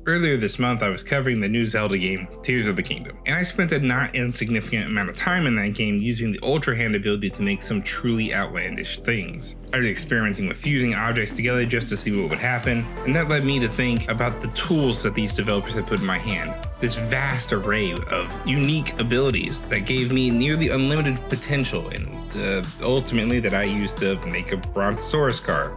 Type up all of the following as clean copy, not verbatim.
Earlier this month, I was covering the new Zelda game, Tears of the Kingdom, and I spent a not insignificant amount of time in that game using the Ultra Hand ability to make some truly outlandish things. I was experimenting with fusing objects together just to see what would happen, and that led me to think about the tools that these developers had put in my hand. This vast array of unique abilities that gave me nearly unlimited potential, and ultimately that I used to make a Brontosaurus car,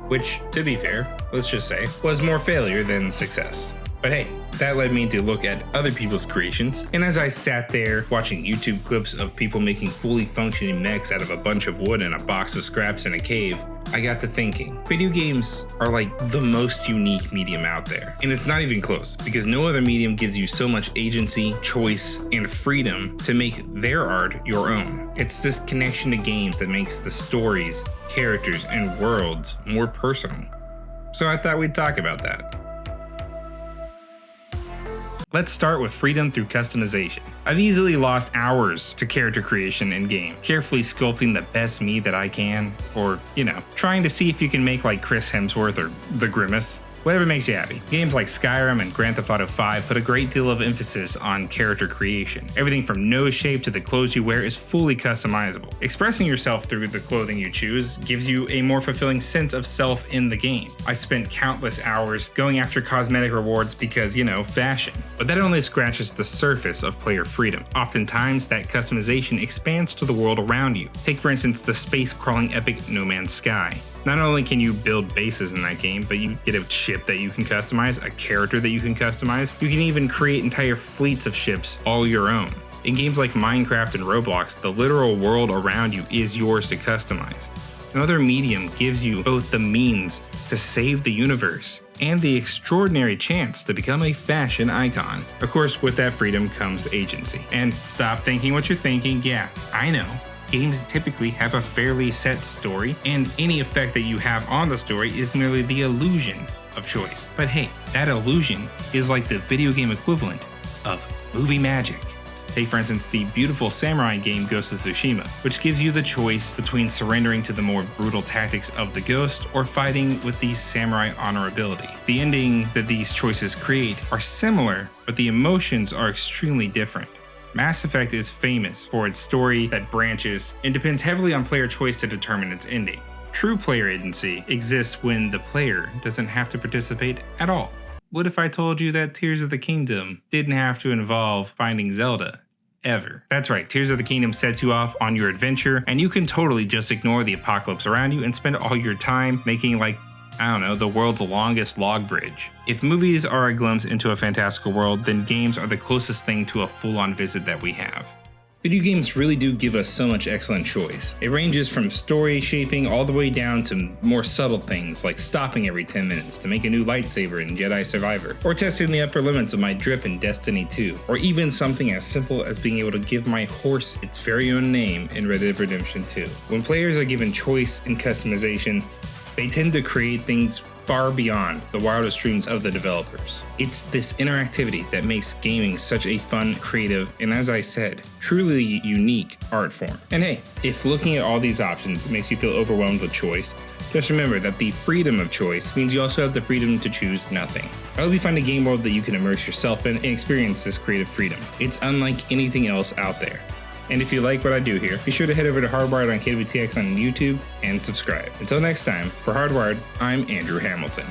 which, to be fair, let's just say, was more failure than success. But hey, that led me to look at other people's creations, and as I sat there watching YouTube clips of people making fully functioning mechs out of a bunch of wood and a box of scraps in a cave, I got to thinking, video games are like the most unique medium out there. And it's not even close, because no other medium gives you so much agency, choice, and freedom to make their art your own. It's this connection to games that makes the stories, characters, and worlds more personal. So I thought we'd talk about that. Let's start with freedom through customization. I've easily lost hours to character creation in game, carefully sculpting the best me that I can, or, trying to see if you can make like Chris Hemsworth or the Grimace. Whatever makes you happy. Games like Skyrim and Grand Theft Auto 5 put a great deal of emphasis on character creation. Everything from nose shape to the clothes you wear is fully customizable. Expressing yourself through the clothing you choose gives you a more fulfilling sense of self in the game. I spent countless hours going after cosmetic rewards because, fashion. But that only scratches the surface of player freedom. Oftentimes, that customization expands to the world around you. Take for instance the space-crawling epic No Man's Sky. Not only can you build bases in that game, but you get a ship that you can customize, a character that you can customize. You can even create entire fleets of ships all your own. In games like Minecraft and Roblox, the literal world around you is yours to customize. Another medium gives you both the means to save the universe and the extraordinary chance to become a fashion icon. Of course, with that freedom comes agency. And stop thinking what you're thinking, yeah, I know. Games typically have a fairly set story, and any effect that you have on the story is merely the illusion of choice. But hey, that illusion is like the video game equivalent of movie magic. Take for instance the beautiful samurai game Ghost of Tsushima, which gives you the choice between surrendering to the more brutal tactics of the ghost or fighting with the samurai honorability. The ending that these choices create are similar, but the emotions are extremely different. Mass Effect is famous for its story that branches and depends heavily on player choice to determine its ending. True player agency exists when the player doesn't have to participate at all. What if I told you that Tears of the Kingdom didn't have to involve finding Zelda? Ever. That's right, Tears of the Kingdom sets you off on your adventure, and you can totally just ignore the apocalypse around you and spend all your time making the world's longest log bridge. If movies are a glimpse into a fantastical world, then games are the closest thing to a full-on visit that we have. Video games really do give us so much excellent choice. It ranges from story shaping all the way down to more subtle things like stopping every 10 minutes to make a new lightsaber in Jedi Survivor, or testing the upper limits of my drip in Destiny 2, or even something as simple as being able to give my horse its very own name in Red Dead Redemption 2. When players are given choice and customization, they tend to create things far beyond the wildest dreams of the developers. It's this interactivity that makes gaming such a fun, creative, and as I said, truly unique art form. And hey, if looking at all these options makes you feel overwhelmed with choice, just remember that the freedom of choice means you also have the freedom to choose nothing. I hope you find a game world that you can immerse yourself in and experience this creative freedom. It's unlike anything else out there. And if you like what I do here, be sure to head over to Hardwired on KWTX on YouTube and subscribe. Until next time, for Hardwired, I'm Andrew Hamilton.